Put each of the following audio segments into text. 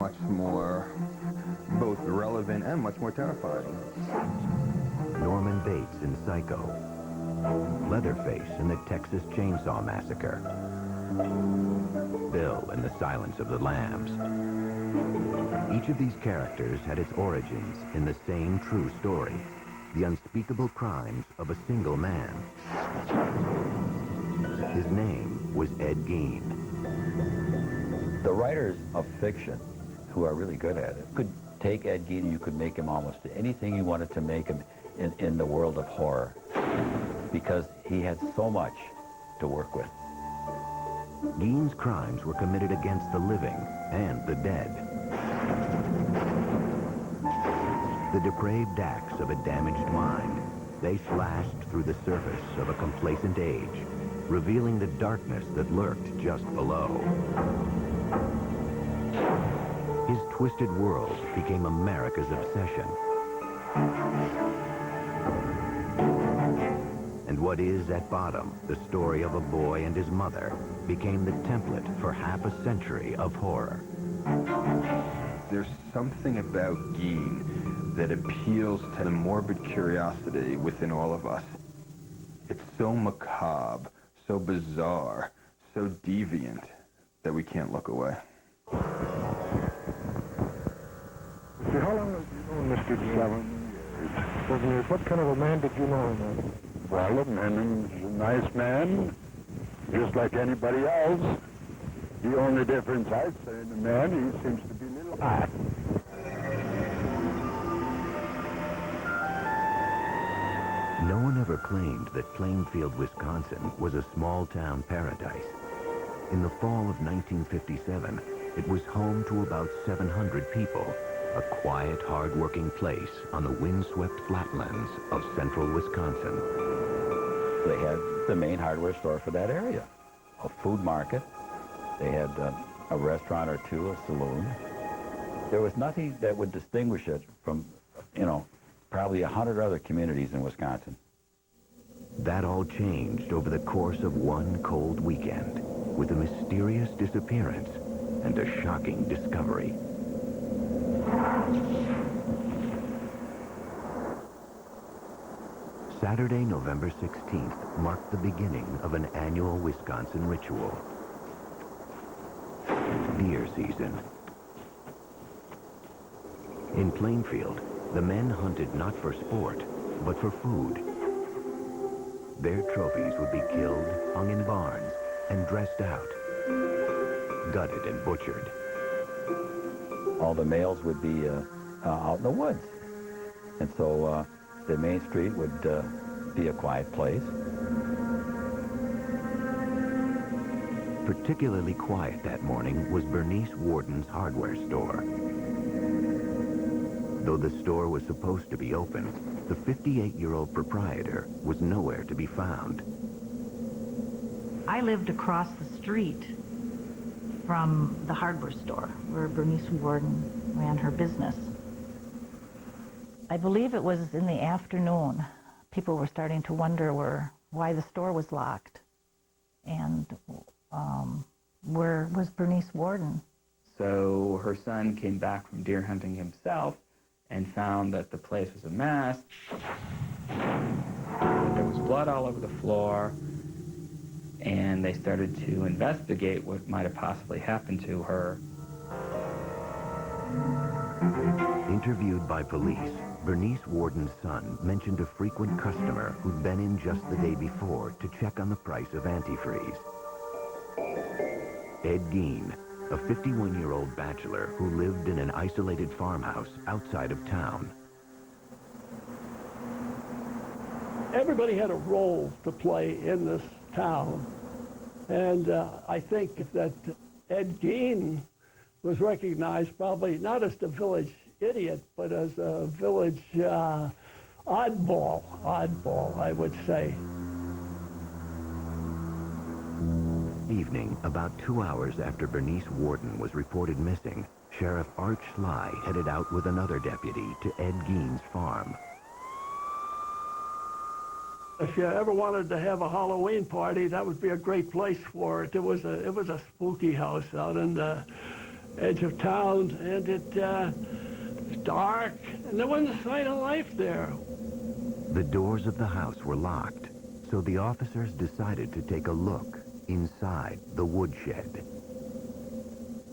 much more both relevant and much more terrifying. Norman Bates in Psycho, Leatherface in the Texas Chainsaw Massacre, Bill in The Silence of the Lambs. Each of these characters had its origins in the same true story, the unspeakable crimes of a single man. His name was Ed Gein. The writers of fiction, who are really good at it, could take Ed Gein and you could make him almost anything you wanted to make him in the world of horror, because he had so much to work with. Gein's crimes were committed against the living and the dead. The depraved acts of a damaged mind, they flashed through the surface of a complacent age, revealing the darkness that lurked just below. His twisted world became America's obsession. And what is at bottom the story of a boy and his mother became the template for half a century of horror. There's something about Gein that appeals to the morbid curiosity within all of us. It's so macabre, so bizarre, so deviant that we can't look away. How long have you known Mr. Gein? 7 years. What kind of a man did you know him as? Well, a man, he's a nice man, just like anybody else. The only difference I'd say in the man, he seems to be a little high. No one ever claimed that Plainfield, Wisconsin was a small-town paradise. In the fall of 1957, it was home to about 700 people, a quiet, hard-working place on the windswept flatlands of central Wisconsin. They had the main hardware store for that area, a food market. They had a restaurant or two, a saloon. There was nothing that would distinguish it from, probably 100 other communities in Wisconsin. That all changed over the course of one cold weekend, with a mysterious disappearance and a shocking discovery. Saturday, November 16th, marked the beginning of an annual Wisconsin ritual. Deer season. In Plainfield, the men hunted not for sport, but for food. Their trophies would be killed, hung in barns, and dressed out, gutted and butchered. All the males would be out in the woods. And so the main street would be a quiet place. Particularly quiet that morning was Bernice Warden's hardware store. Though the store was supposed to be open, the 58-year-old proprietor was nowhere to be found. I lived across the street from the hardware store where Bernice Warden ran her business. I believe it was in the afternoon. People were starting to wonder why the store was locked. And where was Bernice Warden? So her son came back from deer hunting himself and found that the place was a mess. There was blood all over the floor, and they started to investigate what might have possibly happened to her. Interviewed by police, Bernice Warden's son mentioned a frequent customer who'd been in just the day before to check on the price of antifreeze. Ed Gein, a 51-year-old bachelor who lived in an isolated farmhouse outside of town. Everybody had a role to play in this town. And I think that Ed Gein was recognized probably not as the village idiot, but as a village oddball, I would say. Evening, about 2 hours after Bernice Warden was reported missing, Sheriff Art Schley headed out with another deputy to Ed Gein's farm. If you ever wanted to have a Halloween party, that would be a great place for it. It was a spooky house out in the edge of town, and it was dark, and there wasn't a sign of life there. The doors of the house were locked, so the officers decided to take a look inside the woodshed.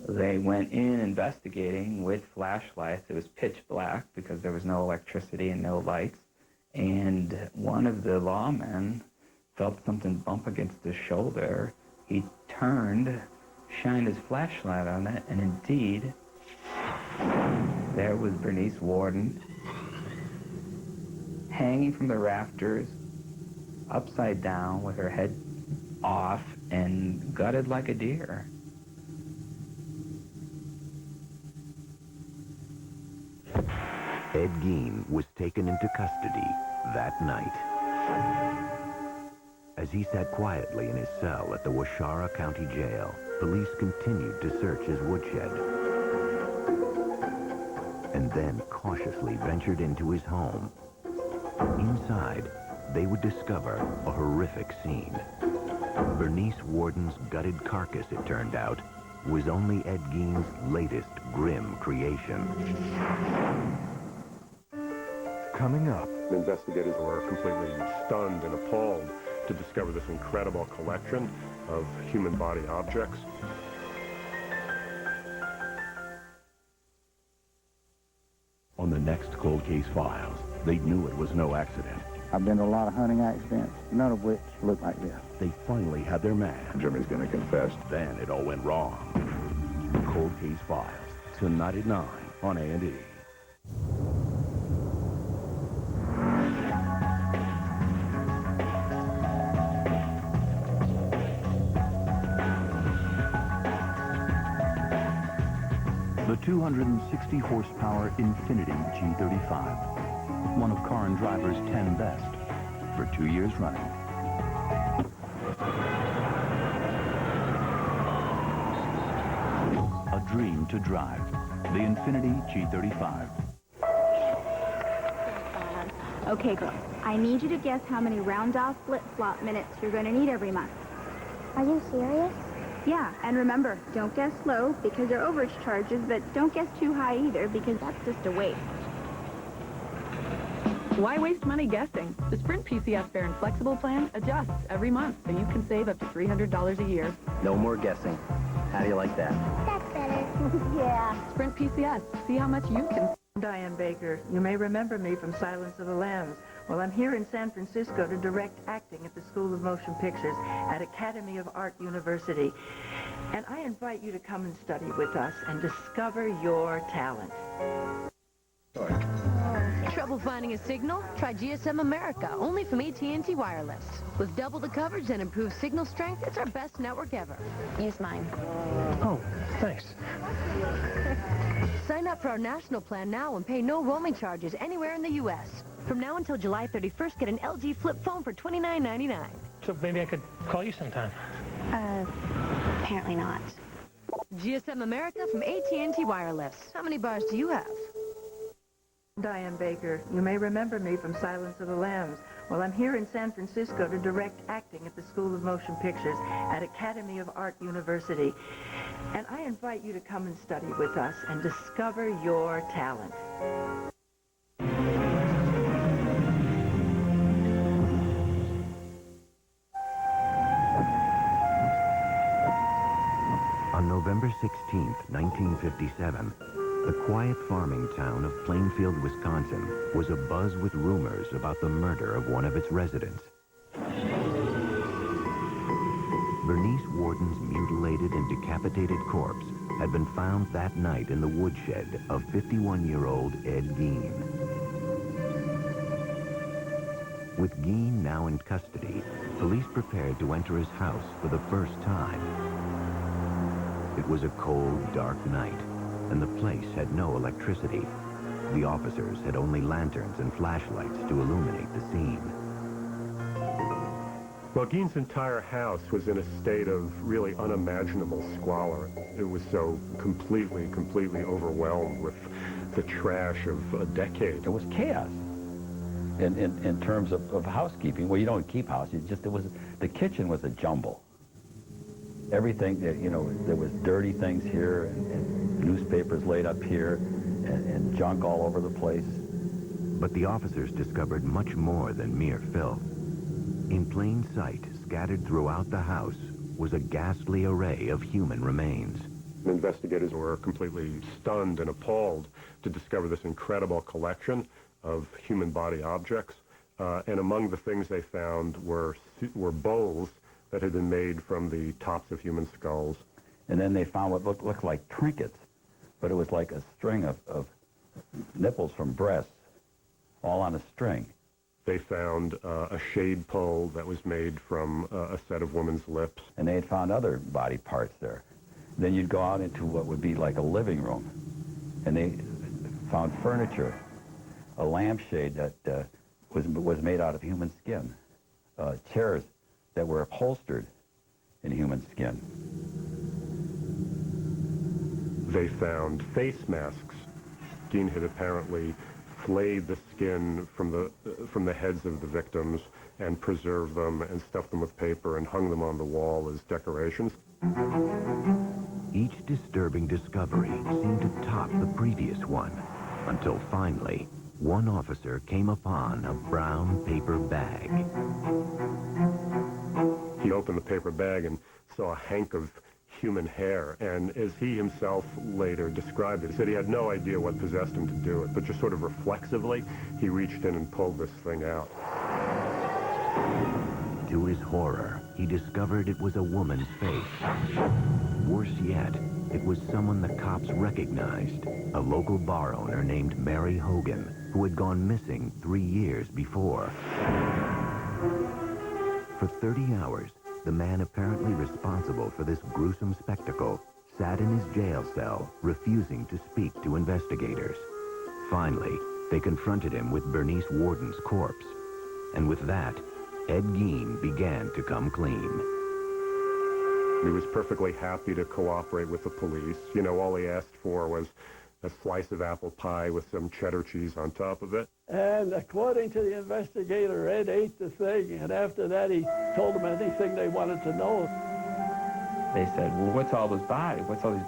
They went in investigating with flashlights. It was pitch black because there was no electricity and no lights. And one of the lawmen felt something bump against his shoulder. He turned, shined his flashlight on it, and indeed, there was Bernice Warden hanging from the rafters, upside down with her head off and gutted like a deer. Ed Gein was taken into custody that night. As he sat quietly in his cell at the Washara County Jail, police continued to search his woodshed and then cautiously ventured into his home. Inside, they would discover a horrific scene. Bernice Warden's gutted carcass, it turned out, was only Ed Gein's latest grim creation. Coming up, investigators were completely stunned and appalled to discover this incredible collection of human body objects. On the next Cold Case Files, they knew it was no accident. I've been to a lot of hunting accidents, none of which look like this. They finally had their man. Jimmy's gonna confess. Then it all went wrong. Cold Case Files, tonight at 9 on A&E. The 260 horsepower Infiniti G35, one of Car and Driver's 10 best, for 2 years running. A dream to drive, the Infiniti G35. Okay, girls, I need you to guess how many round-off flip-flop minutes you're going to need every month. Are you serious? Yeah, and remember, don't guess low because they're overage charges, but don't guess too high either because that's just a waste. Why waste money guessing? The Sprint PCS Fair and Flexible Plan adjusts every month, so you can save up to $300 a year. No more guessing. How do you like that? That's better. Yeah. Sprint PCS. See how much you can... Diane Baker. You may remember me from Silence of the Lambs. Well, I'm here in San Francisco to direct acting at the School of Motion Pictures at Academy of Art University. And I invite you to come and study with us and discover your talent. Trouble finding a signal? Try GSM America, only from AT&T Wireless. With double the coverage and improved signal strength, it's our best network ever. Use mine. Oh, thanks. Sign up for our national plan now and pay no roaming charges anywhere in the U.S. From now until July 31st, get an LG flip phone for $29.99. So maybe I could call you sometime. Apparently not. GSM America from AT&T Wireless. How many bars do you have? Diane Baker. You may remember me from Silence of the Lambs. Well, I'm here in San Francisco to direct acting at the School of Motion Pictures at Academy of Art University. And I invite you to come and study with us and discover your talent. On November 16, 1957, the quiet farming town of Plainfield, Wisconsin, was abuzz with rumors about the murder of one of its residents. Bernice Warden's mutilated and decapitated corpse had been found that night in the woodshed of 51-year-old Ed Gein. With Gein now in custody, police prepared to enter his house for the first time. It was a cold, dark night, and the place had no electricity. The officers had only lanterns and flashlights to illuminate the scene. Well, Gein's entire house was in a state of really unimaginable squalor. It was so completely overwhelmed with the trash of a decade. It was chaos in terms of housekeeping. Well, you don't keep house. The kitchen was a jumble. everything, there was dirty things here and newspapers laid up here and junk all over the place. But the officers discovered much more than mere filth. In plain sight, scattered throughout the house, was a ghastly array of human remains. Investigators were completely stunned and appalled to discover this incredible collection of human body objects. And among the things they found were bowls that had been made from the tops of human skulls. And then they found what looked like trinkets, but it was like a string of nipples from breasts, all on a string. They found a shade pole that was made from a set of women's lips. And they had found other body parts there. Then you'd go out into what would be like a living room, and they found furniture, a lampshade that was made out of human skin, chairs that were upholstered in human skin. They found face masks. Gein had apparently flayed the skin from the heads of the victims and preserved them and stuffed them with paper and hung them on the wall as decorations. Each disturbing discovery seemed to top the previous one, until finally, one officer came upon a brown paper bag. He opened the paper bag and saw a hank of human hair, and as he himself later described it, he said he had no idea what possessed him to do it, but just sort of reflexively, he reached in and pulled this thing out. To his horror, he discovered it was a woman's face. Worse yet, it was someone the cops recognized, a local bar owner named Mary Hogan, who had gone missing 3 years before. For 30 hours, the man apparently responsible for this gruesome spectacle sat in his jail cell, refusing to speak to investigators. Finally, they confronted him with Bernice Worden's corpse. And with that, Ed Gein began to come clean. He was perfectly happy to cooperate with the police. You know, all he asked for was a slice of apple pie with some cheddar cheese on top of it. And according to the investigator, Ed ate the thing, and after that he told them anything they wanted to know. They said, well, what's all these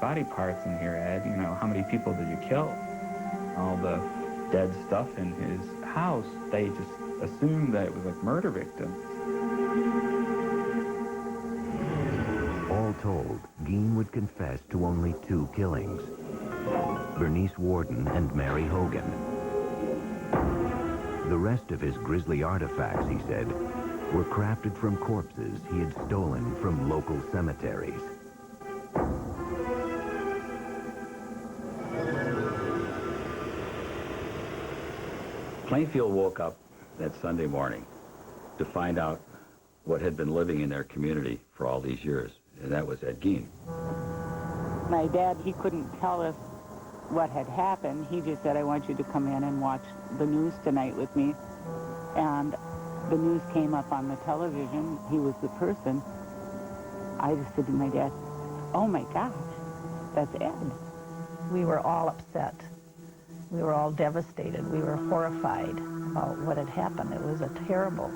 body parts in here, Ed? You know, how many people did you kill? All the dead stuff in his house, they just assumed that it was like murder victims. All told, Gein would confess to only 2 killings: Bernice Worden and Mary Hogan. The rest of his grisly artifacts, he said, were crafted from corpses he had stolen from local cemeteries. Plainfield woke up that Sunday morning to find out what had been living in their community for all these years, and that was Ed Gein. My dad, he couldn't tell us what had happened. He just said, I want you to come in and watch the news tonight with me. And the news came up on the television. He was the person. I just said to my dad, oh my gosh, that's Ed. We were all upset. We were all devastated. We were horrified about what had happened. It was a terrible,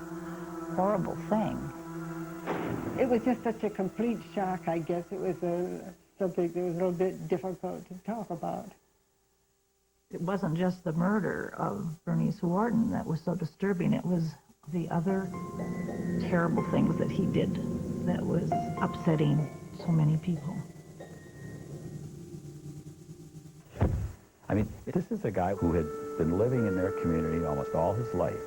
horrible thing. It was just such a complete shock, I guess. It was something that was a little bit difficult to talk about. It wasn't just the murder of Bernice Worden that was so disturbing. It was the other terrible things that he did that was upsetting so many people. I mean, this is a guy who had been living in their community almost all his life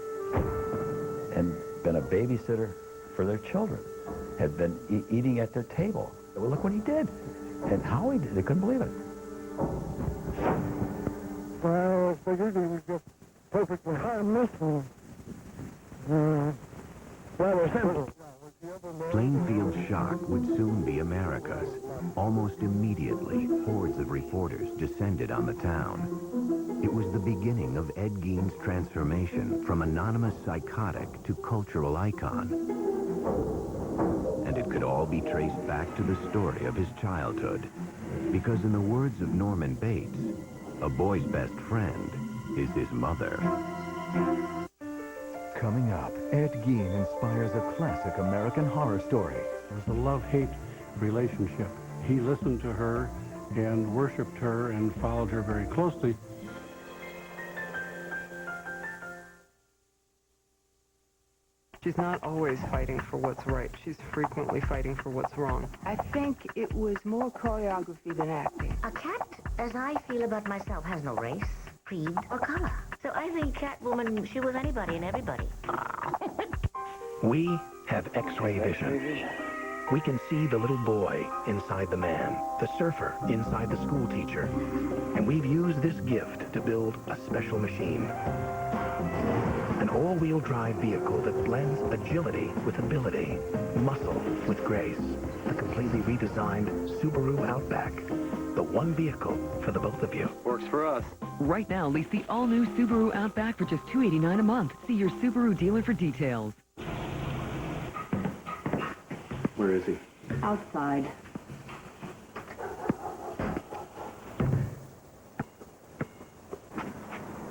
and been a babysitter for their children, had been eating at their table. Well, look what he did and how he did. They couldn't believe it. Well, I figured he was just perfectly harmless and rather simple. Plainfield's shock would soon be America's. Almost immediately, hordes of reporters descended on the town. It was the beginning of Ed Gein's transformation from anonymous psychotic to cultural icon. And it could all be traced back to the story of his childhood. Because in the words of Norman Bates, a boy's best friend is his mother. Coming up, Ed Gein inspires a classic American horror story. It was a love-hate relationship. He listened to her and worshiped her and followed her very closely. She's not always fighting for what's right. She's frequently fighting for what's wrong. I think it was more choreography than acting. A cat, as I feel about myself, has no race, creed, or color. So I think Catwoman, she was anybody and everybody. We have X-ray vision. We can see the little boy inside the man, the surfer inside the school teacher. And we've used this gift to build a special machine. An all-wheel drive vehicle that blends agility with ability, muscle with grace. The completely redesigned Subaru Outback. The one vehicle for the both of you. Works for us. Right now, lease the all-new Subaru Outback for just $289 a month. See your Subaru dealer for details. Where is he? Outside.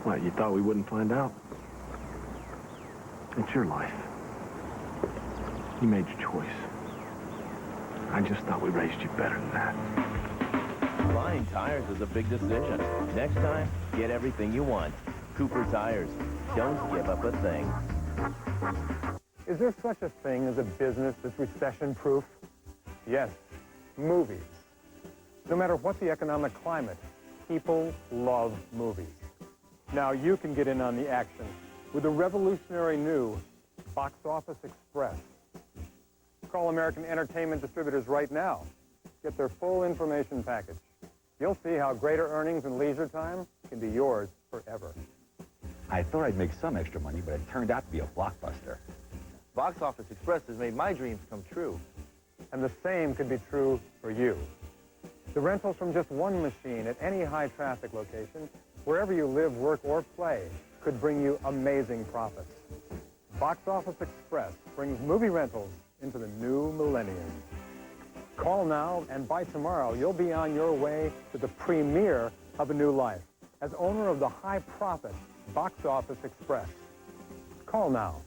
What, you thought we wouldn't find out? It's your life. You made your choice. I just thought we raised you better than that. Buying tires is a big decision. Next time, get everything you want. Cooper Tires. Don't give up a thing. Is there such a thing as a business that's recession-proof? Yes, movies. No matter what the economic climate, people love movies. Now you can get in on the action with the revolutionary new Box Office Express. Call American Entertainment Distributors right now. Get their full information package. You'll see how greater earnings and leisure time can be yours forever. I thought I'd make some extra money, but it turned out to be a blockbuster. Box Office Express has made my dreams come true. And the same could be true for you. The rentals from just one machine at any high-traffic location, wherever you live, work, or play, could bring you amazing profits. Box Office Express brings movie rentals into the new millennium. Call now, and by tomorrow, you'll be on your way to the premiere of a new life as owner of the high-profit Box Office Express. Call now.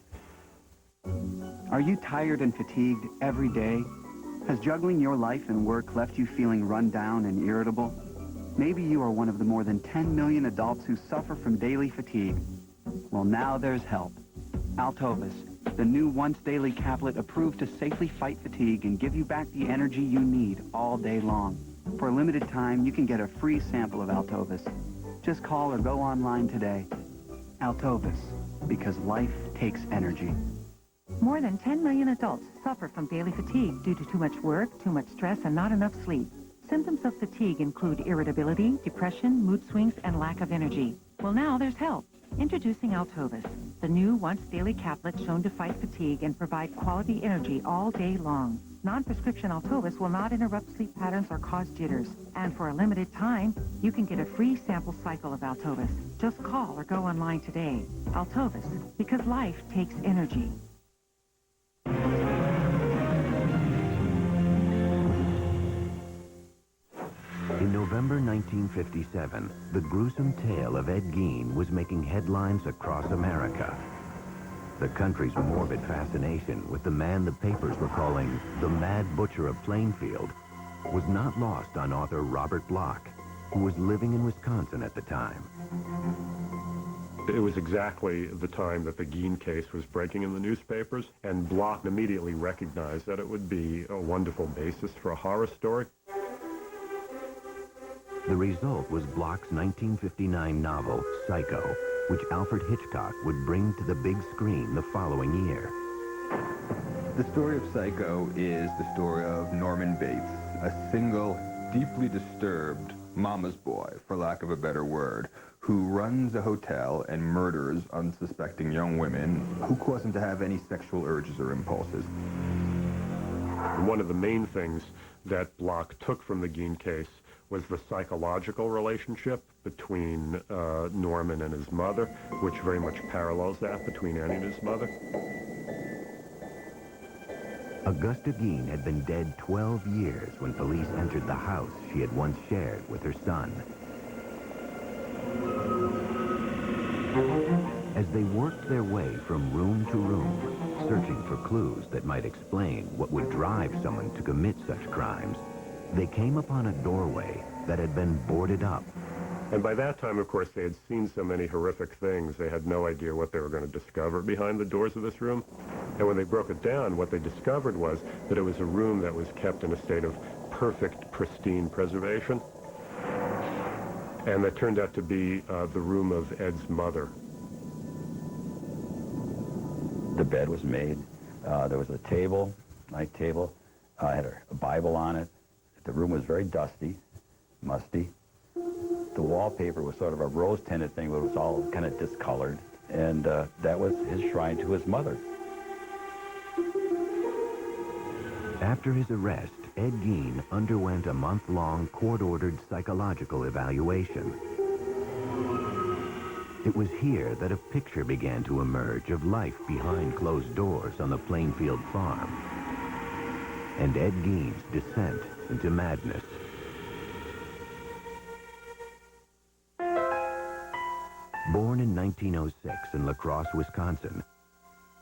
Are you tired and fatigued every day? Has juggling your life and work left you feeling run down and irritable? Maybe you are one of the more than 10 million adults who suffer from daily fatigue. Well, now there's help. Altovis, the new once-daily caplet approved to safely fight fatigue and give you back the energy you need all day long. For a limited time, you can get a free sample of Altovis. Just call or go online today. Altovis, because life takes energy. More than 10 million adults suffer from daily fatigue due to too much work, too much stress, and not enough sleep. Symptoms of fatigue include irritability, depression, mood swings, and lack of energy. Well, now there's help. Introducing Altovis, the new once-daily caplet shown to fight fatigue and provide quality energy all day long. Non-prescription Altovis will not interrupt sleep patterns or cause jitters. And for a limited time, you can get a free sample cycle of Altovis. Just call or go online today. Altovis, because life takes energy. In November 1957, the gruesome tale of Ed Gein was making headlines across America. The country's morbid fascination with the man the papers were calling the Mad Butcher of Plainfield was not lost on author Robert Bloch, who was living in Wisconsin at the time. It was exactly the time that the Gein case was breaking in the newspapers, and Bloch immediately recognized that it would be a wonderful basis for a horror story. The result was Bloch's 1959 novel, Psycho, which Alfred Hitchcock would bring to the big screen the following year. The story of Psycho is the story of Norman Bates, a single, deeply disturbed mama's boy, for lack of a better word, who runs a hotel and murders unsuspecting young women who cause him to have any sexual urges or impulses. One of the main things that Bloch took from the Gein case was the psychological relationship between Norman and his mother, which very much parallels that between Annie and his mother. Augusta Gein had been dead 12 years when police entered the house she had once shared with her son. As they worked their way from room to room, searching for clues that might explain what would drive someone to commit such crimes, they came upon a doorway that had been boarded up. And by that time, of course, they had seen so many horrific things, they had no idea what they were going to discover behind the doors of this room. And when they broke it down, what they discovered was that it was a room that was kept in a state of perfect, pristine preservation. And that turned out to be the room of Ed's mother. The bed was made. There was a table, night table. Had a Bible on it. The room was very dusty, musty. The wallpaper was sort of a rose-tinted thing, but it was all kind of discolored. And that was his shrine to his mother. After his arrest, Ed Gein underwent a month-long court-ordered psychological evaluation. It was here that a picture began to emerge of life behind closed doors on the Plainfield farm, and Ed Gein's descent into madness. Born in 1906 in La Crosse, Wisconsin,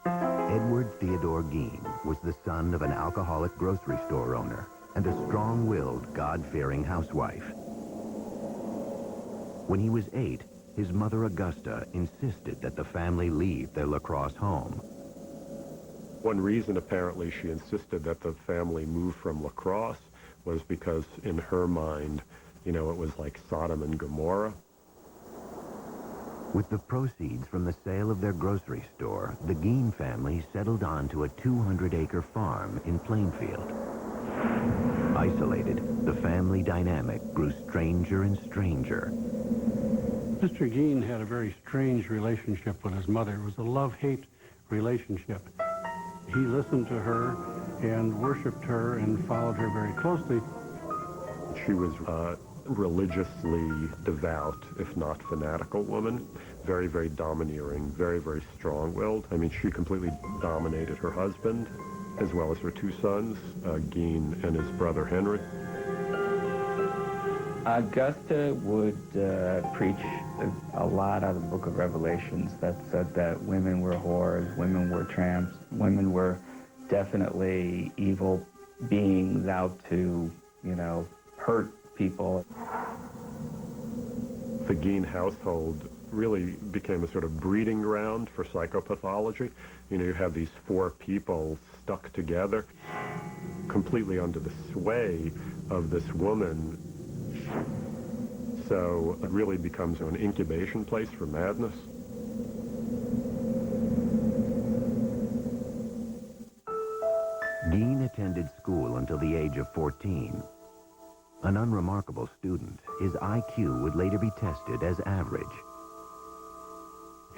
Edward Theodore Gein was the son of an alcoholic grocery store owner and a strong-willed, God-fearing housewife. When he was 8, his mother Augusta insisted that the family leave their La Crosse home. One reason, apparently, she insisted that the family move from La Crosse was because, in her mind, you know, it was like Sodom and Gomorrah. With the proceeds from the sale of their grocery store, the Gein family settled onto a 200-acre farm in Plainfield. Isolated, the family dynamic grew stranger and stranger. Mr. Gein had a very strange relationship with his mother. It was a love-hate relationship. He listened to her and worshipped her and followed her very closely. She was a religiously devout, if not fanatical woman. Very, very domineering, very, very strong-willed. I mean, she completely dominated her husband, as well as her two sons, Gein and his brother Henry. Augusta would preach a lot out of the book of Revelations that said that women were whores, women were tramps, women were definitely evil beings out to, you know, hurt people. The Gein household really became a sort of breeding ground for psychopathology. You know, you have these four people stuck together, completely under the sway of this woman. So it really becomes an incubation place for madness. Gein attended school until the age of 14. An unremarkable student, his IQ would later be tested as average.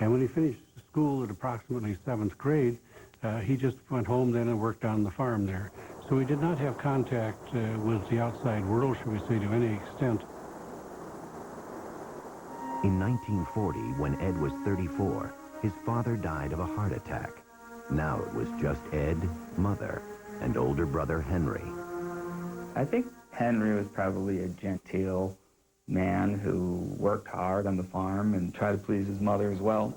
And when he finished school at approximately 7th grade, he just went home then and worked on the farm there. So he did not have contact with the outside world, shall we say, to any extent. In 1940, when Ed was 34, his father died of a heart attack. Now it was just Ed, mother, and older brother Henry. I think Henry was probably a genteel man who worked hard on the farm and tried to please his mother as well.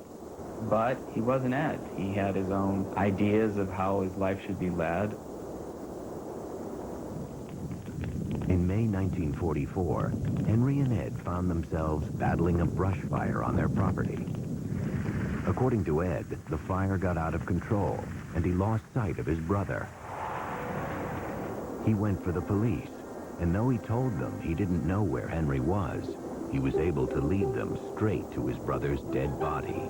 But he wasn't Ed. He had his own ideas of how his life should be led. In May 1944, Henry and Ed found themselves battling a brush fire on their property. According to Ed, the fire got out of control, and he lost sight of his brother. He went for the police, and though he told them he didn't know where Henry was, he was able to lead them straight to his brother's dead body.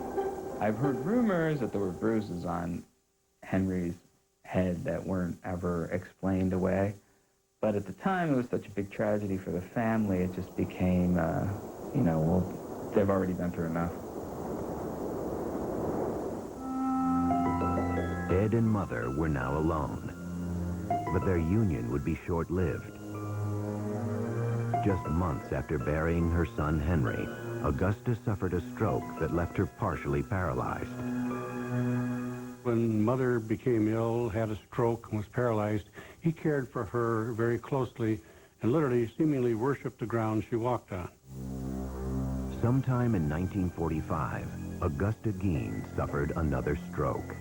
I've heard rumors that there were bruises on Henry's head that weren't ever explained away. But at the time, it was such a big tragedy for the family, it just became, you know, well, they've already been through enough. Ed and Mother were now alone, but their union would be short-lived. Just months after burying her son Henry, Augusta suffered a stroke that left her partially paralyzed. When Mother became ill, had a stroke, and was paralyzed, he cared for her very closely and literally seemingly worshipped the ground she walked on. Sometime in 1945, Augusta Gein suffered another stroke.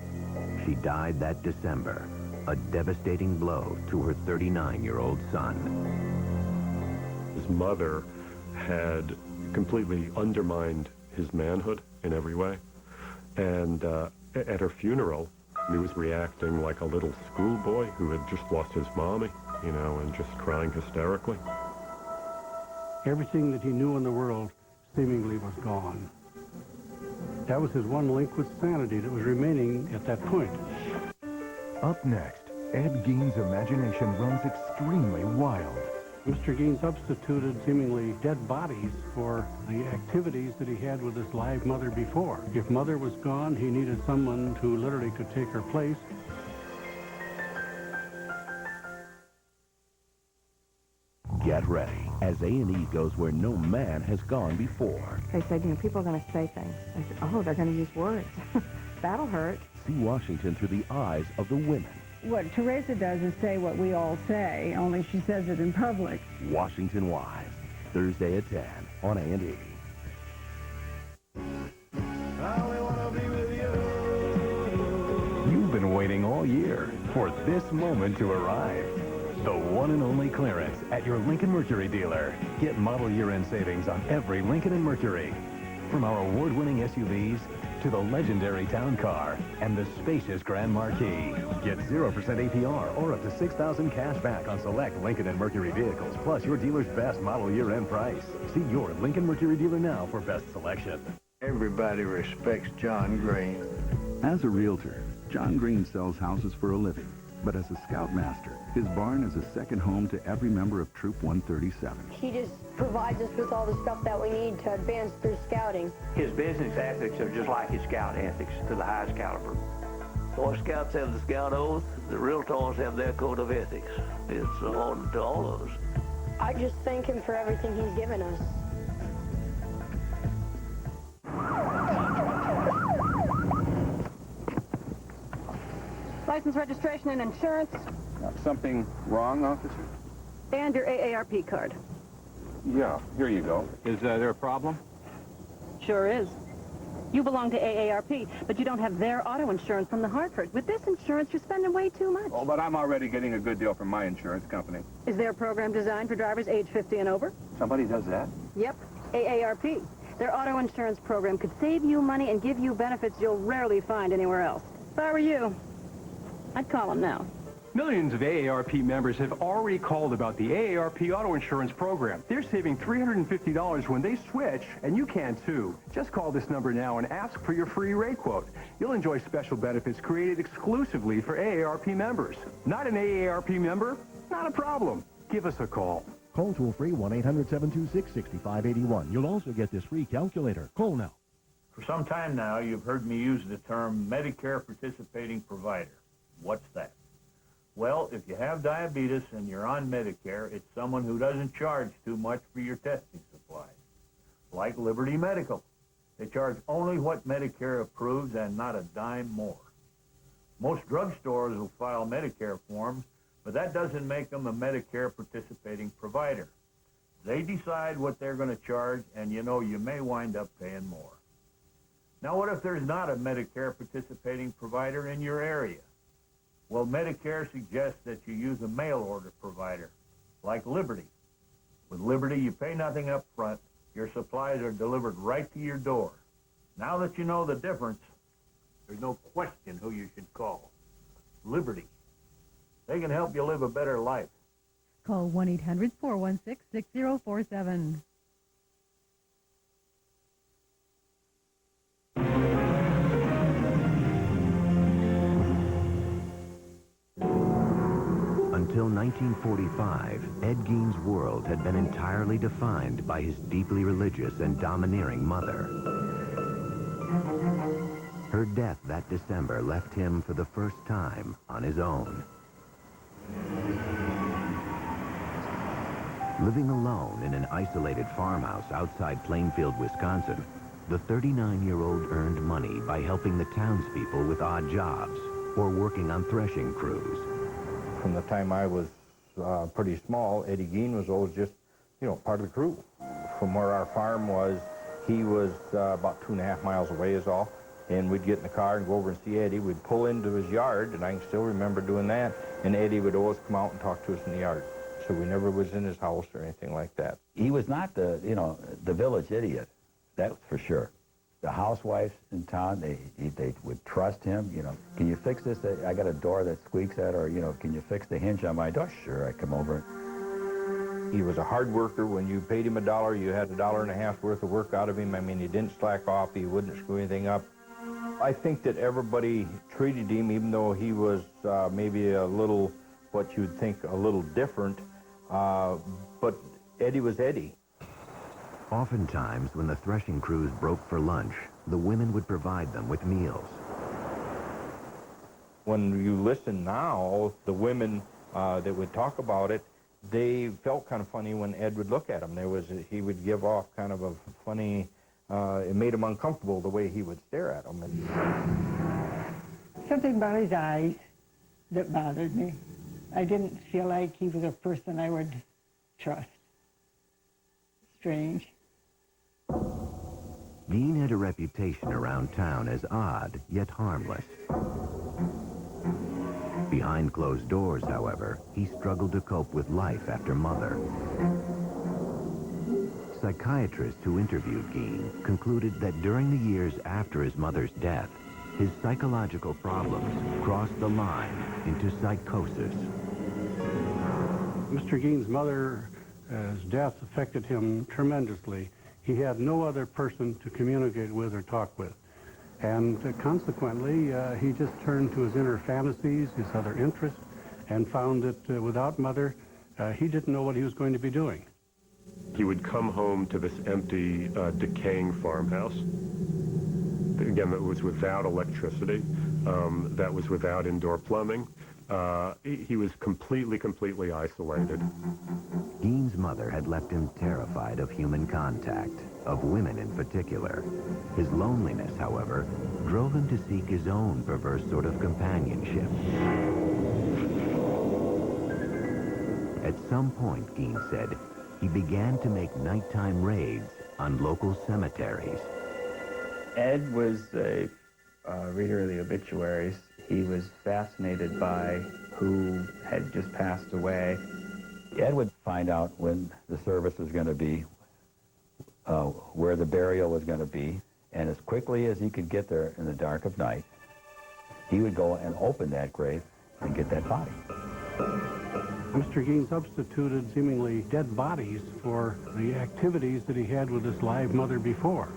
She died that December, a devastating blow to her 39-year-old son. His mother had completely undermined his manhood in every way. And at her funeral, he was reacting like a little schoolboy who had just lost his mommy, you know, and just crying hysterically. Everything that he knew in the world seemingly was gone. That was his one link with sanity that was remaining at that point. Up next, Ed Gein's imagination runs extremely wild. Mr. Gein substituted seemingly dead bodies for the activities that he had with his live mother before. If mother was gone, he needed someone who literally could take her place. Get ready, as A&E goes where no man has gone before. They said, you know, people are going to say things. I said, oh, they're going to use words. That'll hurt. See Washington through the eyes of the women. What Teresa does is say what we all say, only she says it in public. Washington Wives, Thursday at 10 on A&E. You've been waiting all year for this moment to arrive. The one and only clearance at your Lincoln Mercury dealer. Get model year-end savings on every Lincoln and Mercury. From our award-winning SUVs to the legendary town car and the spacious Grand Marquis. Get 0% APR or up to $6,000 cash back on select Lincoln and Mercury vehicles, plus your dealer's best model year-end price. See your Lincoln Mercury dealer now for best selection. Everybody respects John Green. As a realtor, John Green sells houses for a living. But as a scoutmaster, his barn is a second home to every member of Troop 137. He just provides us with all the stuff that we need to advance through scouting. His business ethics are just like his scout ethics to the highest caliber. Boy Scouts have the scout oath. The realtors have their code of ethics. It's on to all of us. I just thank him for everything he's given us. License, registration, and insurance. Something wrong, officer? And your AARP card. Yeah, here you go. Is there a problem? Sure is. You belong to AARP, but you don't have their auto insurance from the Hartford. With this insurance, you're spending way too much. Oh, but I'm already getting a good deal from my insurance company. Is there a program designed for drivers age 50 and over? Somebody does that? Yep, AARP. Their auto insurance program could save you money and give you benefits you'll rarely find anywhere else. If I were you, I'd call them now. Millions of AARP members have already called about the AARP auto insurance program. They're saving $350 when they switch, and you can too. Just call this number now and ask for your free rate quote. You'll enjoy special benefits created exclusively for AARP members. Not an AARP member? Not a problem. Give us a call. Call toll-free 1-800-726-6581. You'll also get this free calculator. Call now. For some time now, you've heard me use the term Medicare participating provider. What's that? Well, if you have diabetes and you're on Medicare, it's someone who doesn't charge too much for your testing supplies. Like Liberty Medical. They charge only what Medicare approves and not a dime more. Most drugstores will file Medicare forms, but that doesn't make them a Medicare participating provider. They decide what they're going to charge, and you know you may wind up paying more. Now, what if there's not a Medicare participating provider in your area? Well, Medicare suggests that you use a mail order provider, like Liberty. With Liberty, you pay nothing up front. Your supplies are delivered right to your door. Now that you know the difference, there's no question who you should call. Liberty. They can help you live a better life. Call 1-800-416-6047. Until 1945, Ed Gein's world had been entirely defined by his deeply religious and domineering mother. Her death that December left him for the first time on his own. Living alone in an isolated farmhouse outside Plainfield, Wisconsin, the 39-year-old earned money by helping the townspeople with odd jobs or working on threshing crews. From the time I was pretty small, Eddie Gein was always just, you know, part of the crew. From where our farm was He was about 2.5 miles away is all. And we'd get in the car and go over and see Eddie. We'd pull into his yard, and I can still remember doing that. And Eddie would always come out and talk to us in the yard. So we never was in his house or anything like that. He was not the, the village idiot. That's for sure. The housewives in town, they would trust him. Can you fix this? I got a door that squeaks at, or, can you fix the hinge on my door? Sure, I come over. He was a hard worker. When you paid him $1, you had $1.50 worth of work out of him. I mean, he didn't slack off. He wouldn't screw anything up. I think that everybody treated him, even though he was maybe a little, what you'd think, a little different, but Eddie was Eddie. Oftentimes, when the threshing crews broke for lunch, the women would provide them with meals. When you listen now, the women that would talk about it, they felt kind of funny when Ed would look at them. He would give off kind of a funny, it made him uncomfortable the way he would stare at them. Something about his eyes that bothered me. I didn't feel like he was a person I would trust. Strange. Gein had a reputation around town as odd, yet harmless. Behind closed doors, however, he struggled to cope with life after Mother. Psychiatrists who interviewed Gein concluded that during the years after his mother's death, his psychological problems crossed the line into psychosis. Mr. Gein's mother's death affected him tremendously. He had no other person to communicate with or talk with. And consequently, he just turned to his inner fantasies, his other interests, and found that without Mother, he didn't know what he was going to be doing. He would come home to this empty, decaying farmhouse. Again, that was without electricity, that was without indoor plumbing. He was completely isolated. Gein's mother had left him terrified of human contact, of women in particular. His loneliness, however, drove him to seek his own perverse sort of companionship. At some point, Gein said, he began to make nighttime raids on local cemeteries. Ed was a reader of the obituaries. He was fascinated by who had just passed away. Ed would find out when the service was going to be, where the burial was going to be, and as quickly as he could get there in the dark of night, he would go and open that grave and get that body. Mr. Gein substituted seemingly dead bodies for the activities that he had with his live mother before.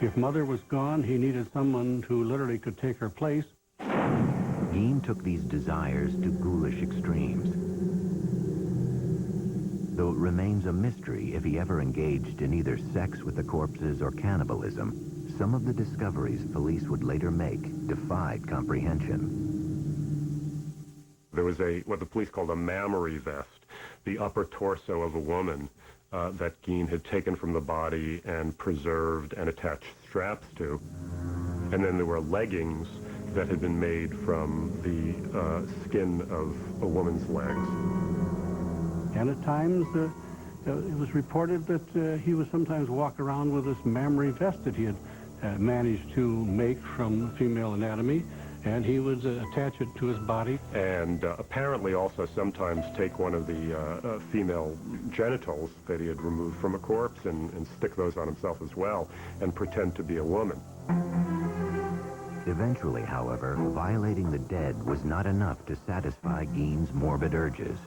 If Mother was gone, he needed someone who literally could take her place. Gein took these desires to ghoulish extremes. Though it remains a mystery if he ever engaged in either sex with the corpses or cannibalism, some of the discoveries police would later make defied comprehension. There was what the police called a mammary vest, the upper torso of a woman that Gein had taken from the body and preserved and attached straps to. And then there were leggings that had been made from the skin of a woman's legs. And at times, it was reported that he would sometimes walk around with this mammary vest that he had managed to make from female anatomy, and he would attach it to his body. And apparently also sometimes take one of the female genitals that he had removed from a corpse and stick those on himself as well and pretend to be a woman. Eventually, however, violating the dead was not enough to satisfy Gein's morbid urges.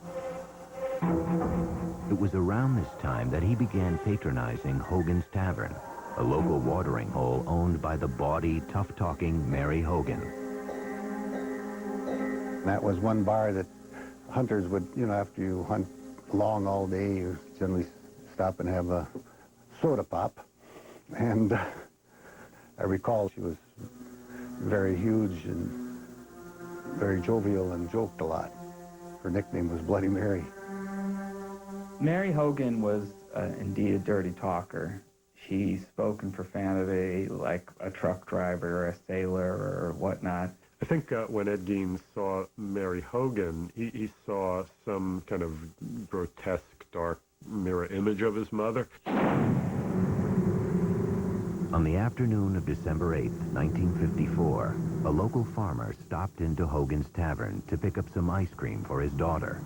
It was around this time that he began patronizing Hogan's Tavern, a local watering hole owned by the bawdy, tough-talking Mary Hogan. That was one bar that hunters would, after you hunt long all day, you generally stop and have a soda pop. And I recall she was very huge and very jovial and joked a lot. Her nickname was Bloody Mary. Mary Hogan was indeed a dirty talker. She spoke in profanity like a truck driver or a sailor or whatnot. I think when Ed Gein saw Mary Hogan, he saw some kind of grotesque, dark mirror image of his mother. On the afternoon of December 8, 1954, a local farmer stopped into Hogan's Tavern to pick up some ice cream for his daughter.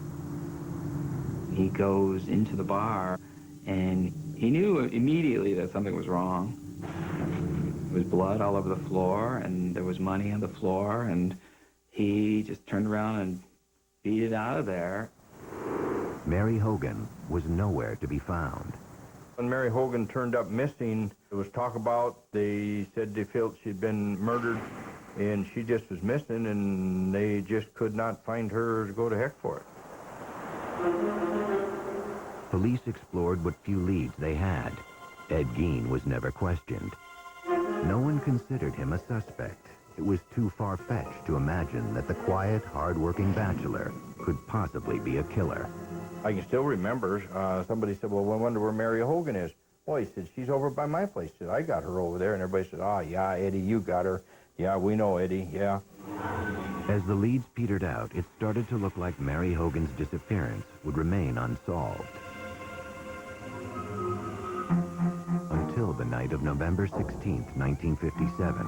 He goes into the bar, and he knew immediately that something was wrong. There was blood all over the floor, and there was money on the floor, and he just turned around and beat it out of there. Mary Hogan was nowhere to be found. When Mary Hogan turned up missing, there was talk about, they said they felt she'd been murdered, and she just was missing, and they just could not find her to go to heck for it. Police explored what few leads they had. Ed Gein was never questioned. No one considered him a suspect. It was too far-fetched to imagine that the quiet, hard-working bachelor could possibly be a killer. I can still remember, somebody said, well, I wonder where Mary Hogan is. Well, he said, she's over by my place. He said, I got her over there. And everybody said, oh, yeah, Eddie, you got her. Yeah, we know Eddie, yeah. As the leads petered out, it started to look like Mary Hogan's disappearance would remain unsolved. Until the night of November 16, 1957,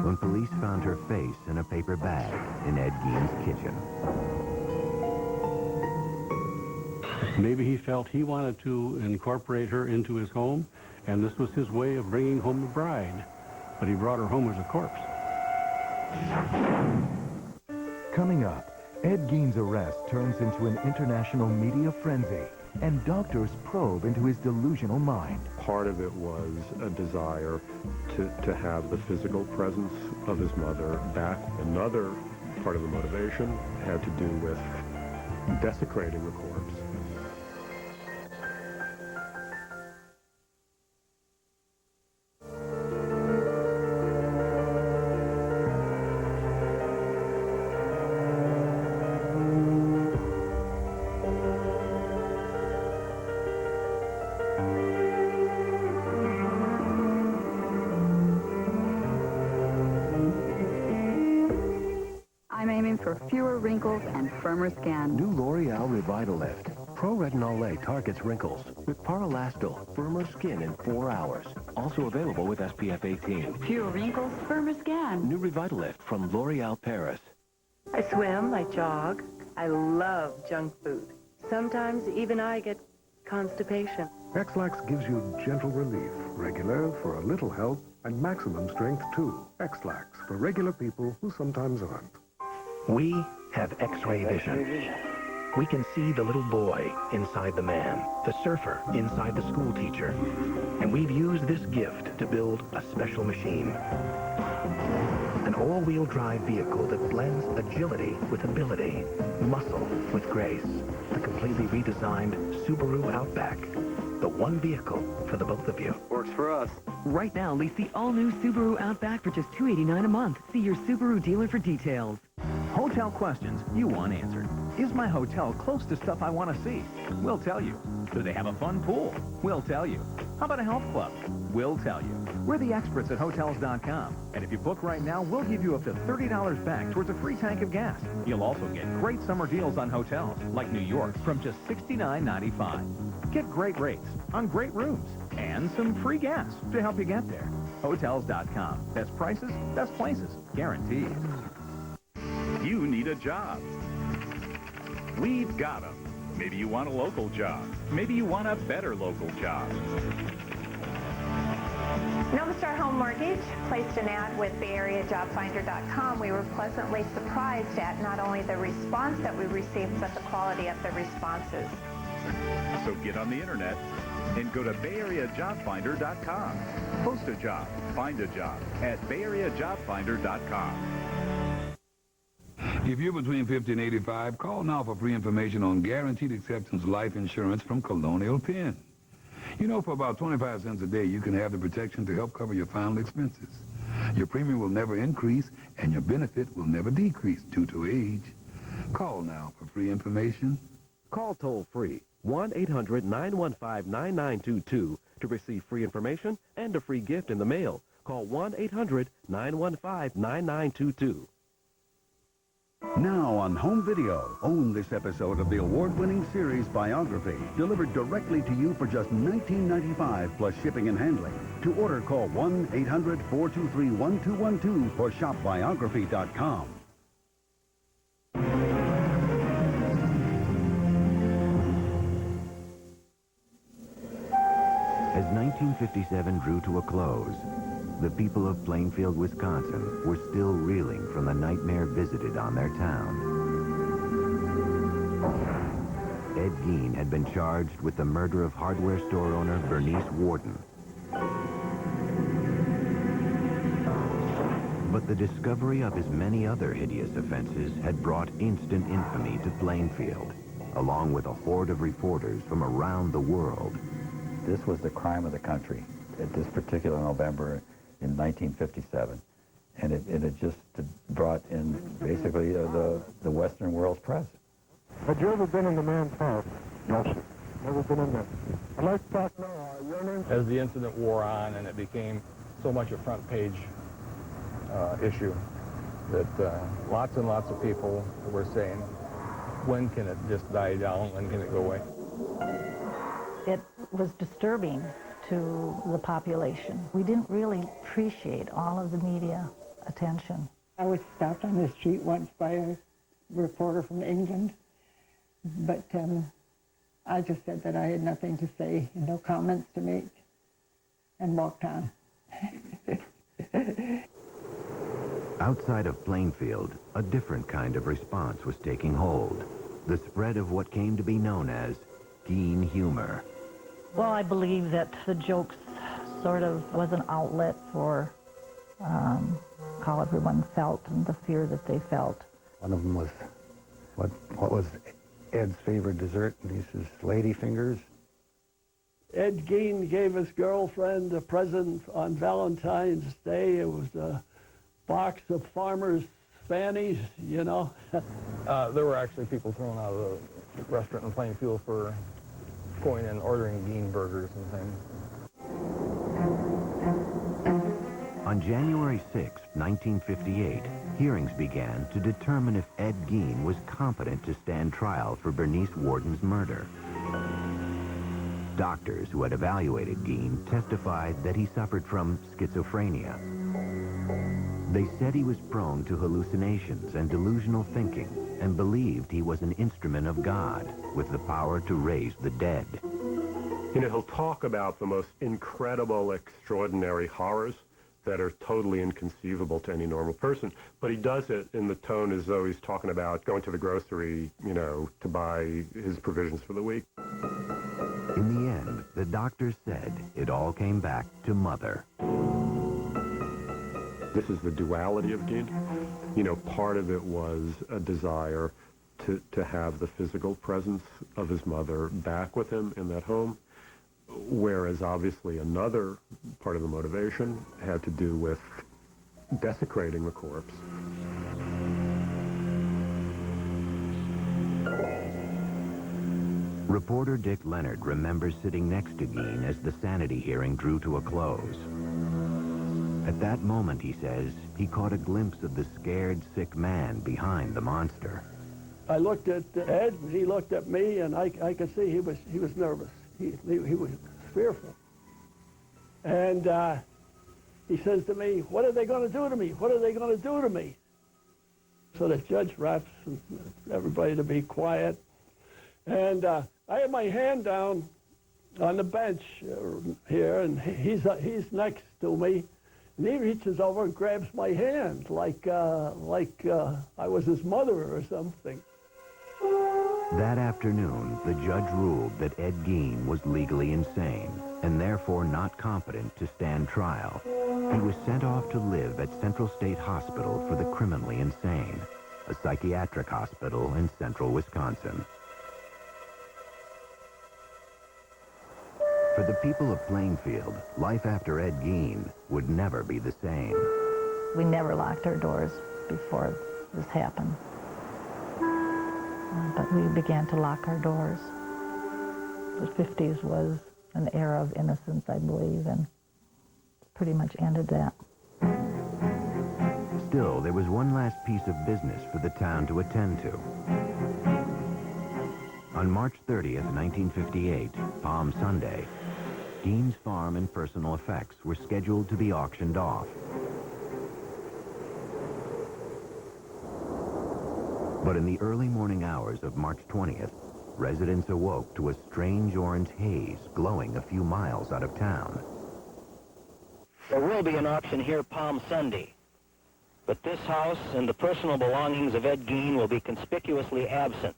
when police found her face in a paper bag in Ed Gein's kitchen. Maybe he felt he wanted to incorporate her into his home, and this was his way of bringing home the bride. But he brought her home as a corpse. Coming up, Ed Gein's arrest turns into an international media frenzy, and doctors probe into his delusional mind. Part of it was a desire to have the physical presence of his mother back. Another part of the motivation had to do with desecrating the corpse. I'm aiming for fewer wrinkles and firmer skin. New L'Oreal Revitalift. Pro-Retinol A targets wrinkles with Paralastol, firmer skin in 4 hours. Also available with SPF 18. Fewer wrinkles, firmer skin. New Revitalift from L'Oreal Paris. I swim, I jog. I love junk food. Sometimes even I get constipation. X-Lax gives you gentle relief, regular for a little help, and maximum strength too. X-Lax for regular people who sometimes aren't. We have X-ray vision. We can see the little boy inside the man, the surfer inside the school teacher. And we've used this gift to build a special machine. An all-wheel drive vehicle that blends agility with ability, muscle with grace. The completely redesigned Subaru Outback. The one vehicle for the both of you. Works for us. Right now, lease the all-new Subaru Outback for just $289 a month. See your Subaru dealer for details. Hotel questions you want answered. Is my hotel close to stuff I want to see? We'll tell you. Do they have a fun pool? We'll tell you. How about a health club? We'll tell you. We're the experts at Hotels.com. And if you book right now, we'll give you up to $30 back towards a free tank of gas. You'll also get great summer deals on hotels, like New York, from just $69.95. Get great rates on great rooms and some free gas to help you get there. Hotels.com. Best prices, best places. Guaranteed. You need a job. We've got them. Maybe you want a local job. Maybe you want a better local job. Nomastar Home Mortgage placed an ad with BayAreaJobFinder.com. We were pleasantly surprised at not only the response that we received, but the quality of the responses. So get on the internet and go to BayAreaJobFinder.com. Post a job, find a job at BayAreaJobFinder.com. If you're between 50 and 85, call now for free information on guaranteed acceptance life insurance from Colonial Penn. You know, for about 25 cents a day, you can have the protection to help cover your final expenses. Your premium will never increase, and your benefit will never decrease due to age. Call now for free information. Call toll-free 1-800-915-9922 to receive free information and a free gift in the mail. Call 1-800-915-9922. Now on home video, own this episode of the award-winning series Biography, delivered directly to you for just $19.95 plus shipping and handling. To order, call 1-800-423-1212 or shopbiography.com. As 1957 drew to a close, the people of Plainfield, Wisconsin were still reeling from the nightmare visited on their town. Ed Gein had been charged with the murder of hardware store owner Bernice Warden. But the discovery of his many other hideous offenses had brought instant infamy to Plainfield, along with a horde of reporters from around the world. This was the crime of the country at this particular November in 1957. And it just brought in basically the Western world's press. Had you ever been in the man's house? No, sir. Never been in there. I'd like to talk now. Your name? As the incident wore on and it became so much a front page issue that lots and lots of people were saying, when can it just die down? When can it go away? It was disturbing to the population. We didn't really appreciate all of the media attention. I was stopped on the street once by a reporter from England, but I just said that I had nothing to say, no comments to make, and walked on. Outside of Plainfield, a different kind of response was taking hold. The spread of what came to be known as Gein humor. Well, I believe that the jokes sort of was an outlet for how everyone felt and the fear that they felt. One of them was, what was Ed's favorite dessert? And he says, lady fingers. Ed Gein gave his girlfriend a present on Valentine's Day. It was a box of farmers' fannies, you know. There were actually people thrown out of the restaurant in Plainfield for going and ordering Gein burgers and things. On January 6, 1958, hearings began to determine if Ed Gein was competent to stand trial for Bernice Warden's murder. Doctors who had evaluated Gein testified that he suffered from schizophrenia. They said he was prone to hallucinations and delusional thinking and believed he was an instrument of God with the power to raise the dead. You know, he'll talk about the most incredible, extraordinary horrors that are totally inconceivable to any normal person, but he does it in the tone as though he's talking about going to the grocery, you know, to buy his provisions for the week. In the end, the doctors said it all came back to Mother. This is the duality of Gein. You know, part of it was a desire to have the physical presence of his mother back with him in that home, whereas obviously another part of the motivation had to do with desecrating the corpse. Reporter Dick Leonard remembers sitting next to Gein as the sanity hearing drew to a close. At that moment, he says, he caught a glimpse of the scared, sick man behind the monster. I looked at Ed, and he looked at me, and I could see he was nervous. He was fearful. And he says to me, what are they going to do to me? What are they going to do to me? So the judge raps everybody to be quiet. And I had my hand down on the bench here, and he's next to me. And he reaches over and grabs my hand like I was his mother or something. That afternoon, the judge ruled that Ed Gein was legally insane and therefore not competent to stand trial. He was sent off to live at Central State Hospital for the Criminally Insane, a psychiatric hospital in central Wisconsin. For the people of Plainfield, life after Ed Gein would never be the same. We never locked our doors before this happened. But we began to lock our doors. The 50s was an era of innocence, I believe, and pretty much ended that. Still, there was one last piece of business for the town to attend to. On March 30th, 1958, Palm Sunday, Gein's farm and personal effects were scheduled to be auctioned off. But in the early morning hours of March 20th, residents awoke to a strange orange haze glowing a few miles out of town. There will be an auction here Palm Sunday, but this house and the personal belongings of Ed Gein will be conspicuously absent.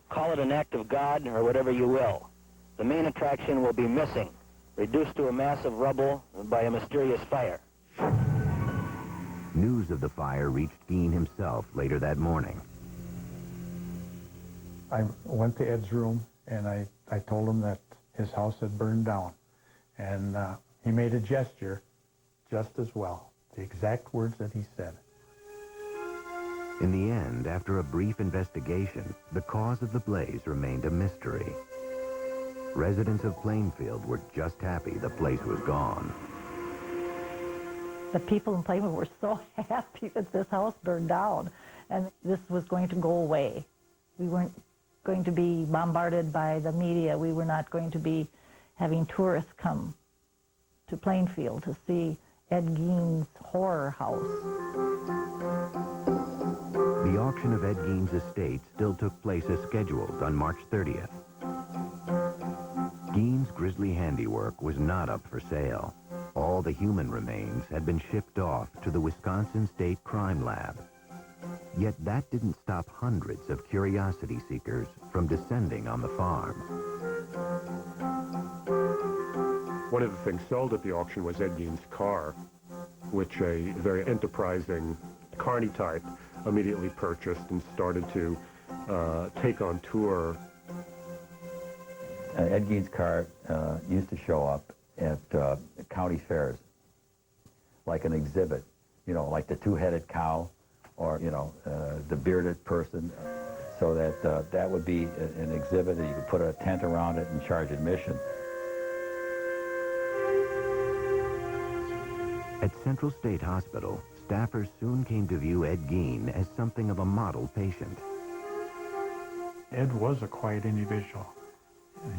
Call it an act of God or whatever you will. The main attraction will be missing, reduced to a mass of rubble by a mysterious fire. News of the fire reached Gein himself later that morning. I went to Ed's room, and I told him that his house had burned down. And he made a gesture just as well, the exact words that he said. In the end, after a brief investigation, the cause of the blaze remained a mystery. Residents of Plainfield were just happy the place was gone. The people in Plainfield were so happy that this house burned down and this was going to go away. We weren't going to be bombarded by the media. We were not going to be having tourists come to Plainfield to see Ed Gein's horror house. The auction of Ed Gein's estate still took place as scheduled on March 30th. Gein's grisly handiwork was not up for sale. All the human remains had been shipped off to the Wisconsin State Crime Lab. Yet that didn't stop hundreds of curiosity seekers from descending on the farm. One of the things sold at the auction was Ed Gein's car, which a very enterprising carny type immediately purchased and started to take on tour. Ed Gein's car used to show up at county fairs, like an exhibit, you know, like the two-headed cow, or, you know, the bearded person, so that that would be an exhibit, and you could put a tent around it and charge admission. At Central State Hospital, staffers soon came to view Ed Gein as something of a model patient. Ed was a quiet individual.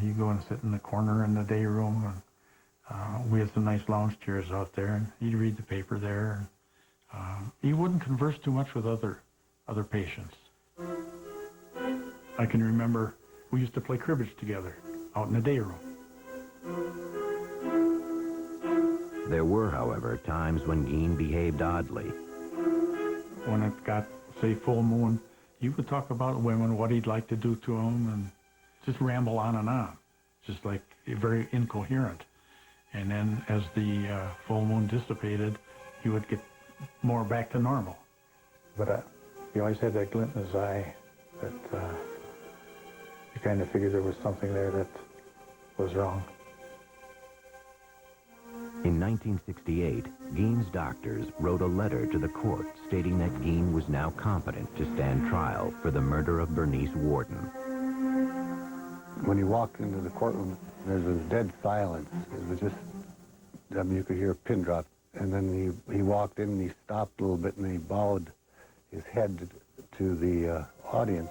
He'd go and sit in the corner in the day room, and we had some nice lounge chairs out there, and he'd read the paper there. He wouldn't converse too much with other patients. I can remember we used to play cribbage together out in the day room. There were, however, times when Gein behaved oddly. When it got, say, full moon, he would talk about women, what he'd like to do to them, and just ramble on and on, just like very incoherent. And then as the full moon dissipated, he would get more back to normal. But he always had that glint in his eye that you kind of figured there was something there that was wrong. In 1968, Gein's doctors wrote a letter to the court stating that Gein was now competent to stand trial for the murder of Bernice Warden. When he walked into the courtroom, there was dead silence. It was just, you could hear a pin drop. And then he walked in and he stopped a little bit and he bowed his head to the audience.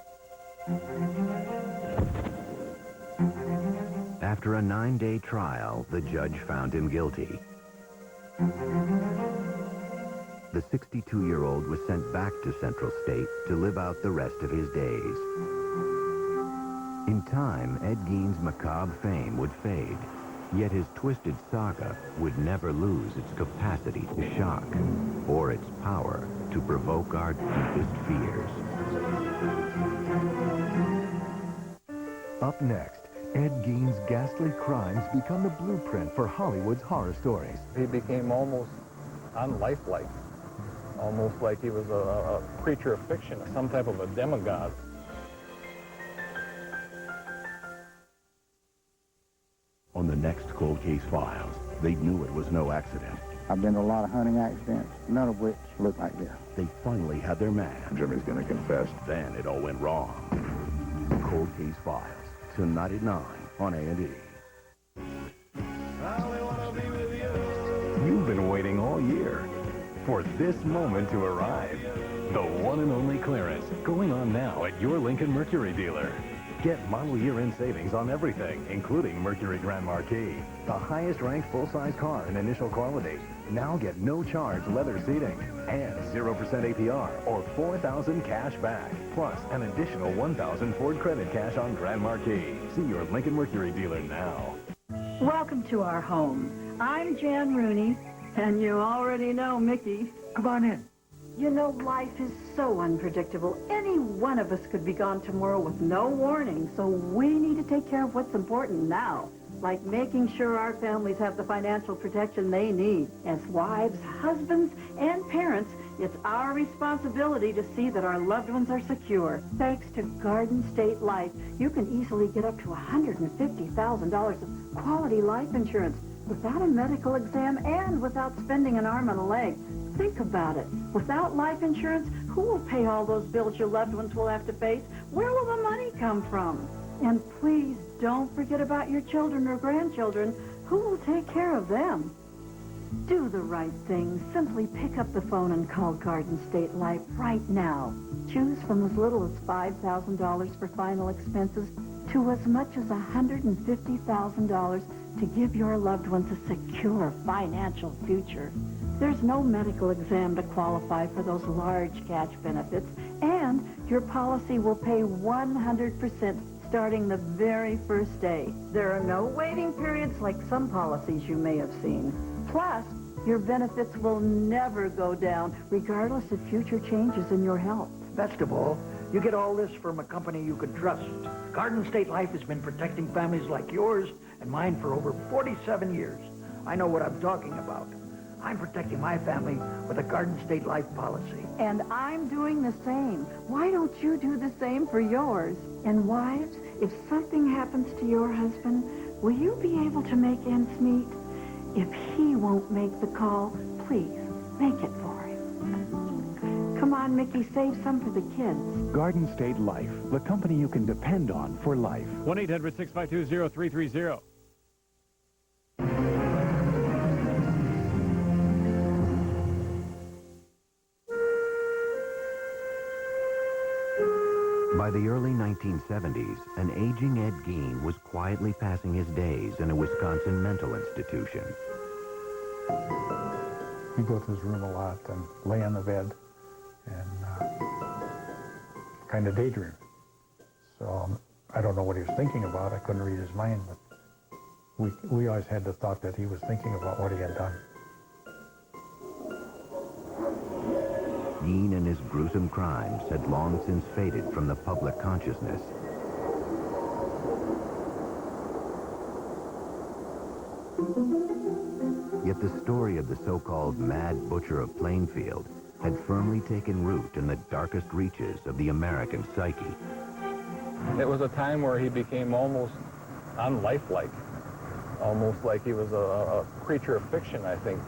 After a 9-day trial, the judge found him guilty. The 62-year-old was sent back to Central State to live out the rest of his days. In time, Ed Gein's macabre fame would fade, yet his twisted saga would never lose its capacity to shock or its power to provoke our deepest fears. Up next, Ed Gein's ghastly crimes become the blueprint for Hollywood's horror stories. He became almost unlifelike, almost like he was a creature of fiction, some type of a demigod. On the next Cold Case Files, they knew it was no accident. I've been to a lot of hunting accidents, none of which look like this. They finally had their man. Jimmy's gonna confess. Then it all went wrong. Cold Case Files, tonight at 9 on A&E. You've been waiting all year. for this moment to arrive. The one and only clearance, going on now at your Lincoln Mercury dealer. Get model year-end savings on everything, including Mercury Grand Marquis, the highest-ranked full-size car in initial quality. Now get no-charge leather seating and 0% APR or $4,000 cash back, plus an additional $1,000 Ford credit cash on Grand Marquis. See your Lincoln Mercury dealer now. Welcome to our home. I'm Jan Rooney, and you already know Mickey. Come on in. You know, life is so unpredictable. Any one of us could be gone tomorrow with no warning, so we need to take care of what's important now, like making sure our families have the financial protection they need. As wives, husbands, and parents, it's our responsibility to see that our loved ones are secure. Thanks to Garden State Life, you can easily get up to $150,000 of quality life insurance without a medical exam and without spending an arm and a leg. Think about it. Without life insurance, who will pay all those bills your loved ones will have to face? Where will the money come from? And please don't forget about your children or grandchildren. Who will take care of them? Do the right thing. Simply pick up the phone and call Garden State Life right now. Choose from as little as $5,000 for final expenses to as much as $150,000 to give your loved ones a secure financial future. There's no medical exam to qualify for those large cash benefits, and your policy will pay 100% starting the very first day. There are no waiting periods like some policies you may have seen. Plus, your benefits will never go down, regardless of future changes in your health. Best of all, you get all this from a company you can trust. Garden State Life has been protecting families like yours and mine for over 47 years. I know what I'm talking about. I'm protecting my family with a Garden State Life policy. And I'm doing the same. Why don't you do the same for yours? And wives, if something happens to your husband, will you be able to make ends meet? If he won't make the call, please make it for him. Come on, Mickey, save some for the kids. Garden State Life, the company you can depend on for life. 1-800-652-0330. By the early 1970s, an aging Ed Gein was quietly passing his days in a Wisconsin mental institution. He'd go to his room a lot and lay on the bed and kind of daydream. So I don't know what he was thinking about. I couldn't read his mind, but we always had the thought that he was thinking about what he had done. Gein and his gruesome crimes had long since faded from the public consciousness. Yet the story of the so-called Mad Butcher of Plainfield had firmly taken root in the darkest reaches of the American psyche. It was a time where he became almost unlifelike, almost like he was a creature of fiction, I think.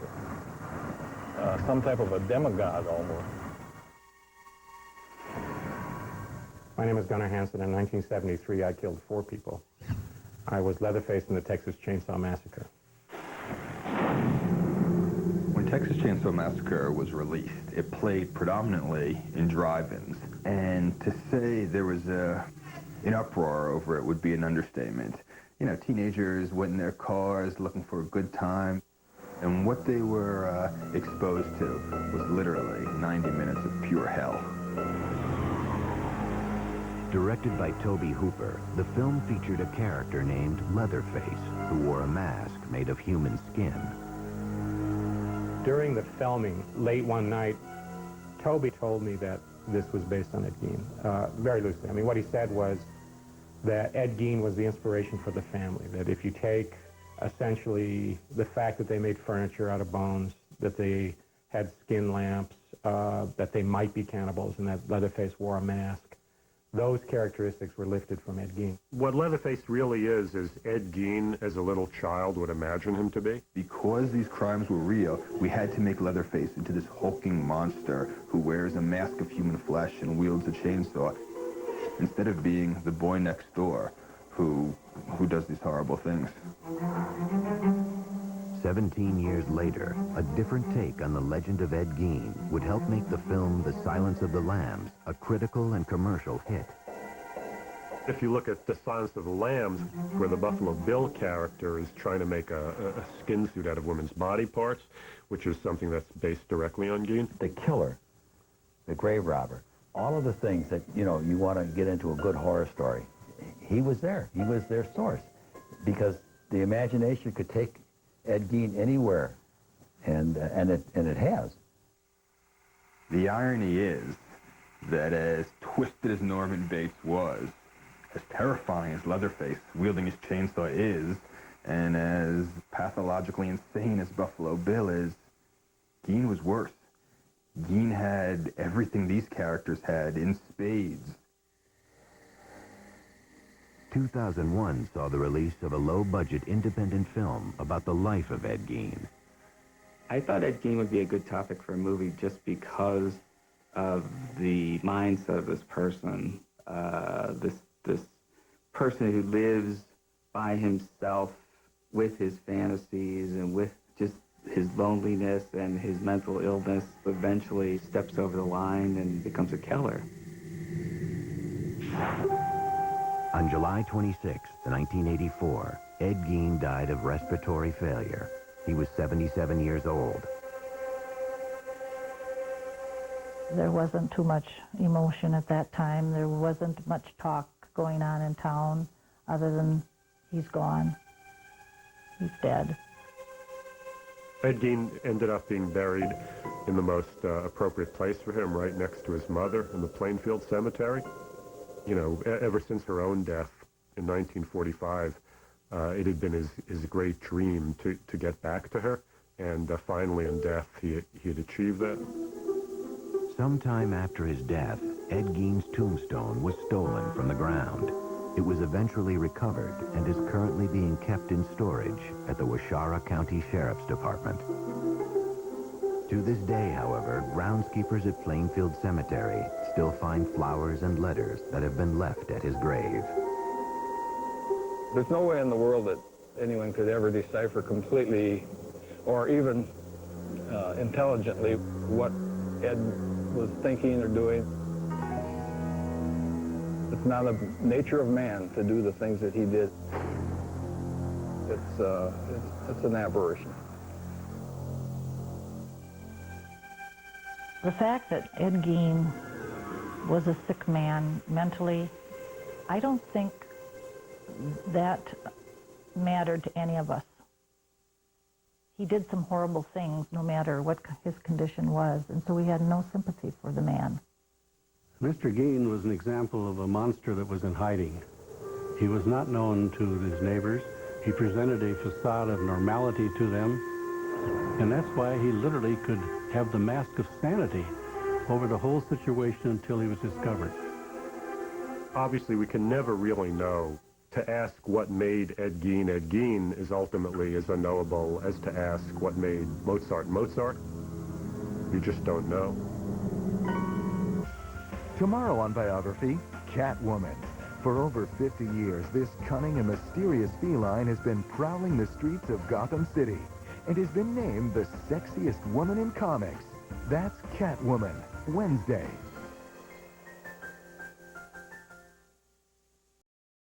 Some type of a demigod, almost. My name is Gunnar Hansen. In 1973, I killed 4 people. I was Leatherface in the Texas Chainsaw Massacre. When Texas Chainsaw Massacre was released, it played predominantly in drive-ins. And to say there was an uproar over it would be an understatement. You know, teenagers went in their cars looking for a good time. And what they were exposed to was literally 90 minutes of pure hell. Directed by Tobe Hooper, the film featured a character named Leatherface, who wore a mask made of human skin. During the filming, late one night, Tobe told me that this was based on Ed Gein, very loosely. I mean, what he said was that Ed Gein was the inspiration for the family, that if you take essentially the fact that they made furniture out of bones, that they had skin lamps, that they might be cannibals, and that Leatherface wore a mask, those characteristics were lifted from Ed Gein. What Leatherface really is Ed Gein as a little child would imagine him to be. Because these crimes were real, we had to make Leatherface into this hulking monster who wears a mask of human flesh and wields a chainsaw, instead of being the boy next door who does these horrible things. 17 years later, a different take on the legend of Ed Gein would help make the film The Silence of the Lambs a critical and commercial hit. If you look at The Silence of the Lambs, where the Buffalo Bill character is trying to make a skin suit out of women's body parts, which is something that's based directly on Gein. The killer, the grave robber, all of the things that, you know, you want to get into a good horror story, he was there. He was their source. Because the imagination could take Ed Gein anywhere, and it has. The irony is that as twisted as Norman Bates was, as terrifying as Leatherface wielding his chainsaw is, and as pathologically insane as Buffalo Bill is, Gein was worse. Gein had everything these characters had in spades. 2001 saw the release of a low-budget independent film about the life of Ed Gein. I thought Ed Gein would be a good topic for a movie just because of the mindset of this person, this person who lives by himself with his fantasies and with just his loneliness and his mental illness, eventually steps over the line and becomes a killer. On July 26, 1984, Ed Gein died of respiratory failure. He was 77 years old. There wasn't too much emotion at that time. There wasn't much talk going on in town other than he's gone. He's dead. Ed Gein ended up being buried in the most appropriate place for him, right next to his mother in the Plainfield Cemetery. You know, ever since her own death in 1945, it had been his great dream to get back to her, and finally in death he had achieved that. Sometime after his death, Ed Gein's tombstone was stolen from the ground. It was eventually recovered and is currently being kept in storage at the Waushara County Sheriff's Department. To this day, however, groundskeepers at Plainfield Cemetery still find flowers and letters that have been left at his grave. There's no way in the world that anyone could ever decipher completely or even intelligently what Ed was thinking or doing. It's not the nature of man to do the things that he did. It's an aberration. The fact that Ed Gein was a sick man mentally, I don't think that mattered to any of us. He did some horrible things no matter what his condition was, and so we had no sympathy for the man. Mr. Gein was an example of a monster that was in hiding. He was not known to his neighbors. He presented a facade of normality to them, and that's why he literally could have the mask of sanity over the whole situation until he was discovered. Obviously, we can never really know. To ask what made Ed Gein is ultimately as unknowable as to ask what made Mozart Mozart. You just don't know. Tomorrow on Biography, Catwoman. For over 50 years, this cunning and mysterious feline has been prowling the streets of Gotham City and has been named the sexiest woman in comics. That's Catwoman, Wednesday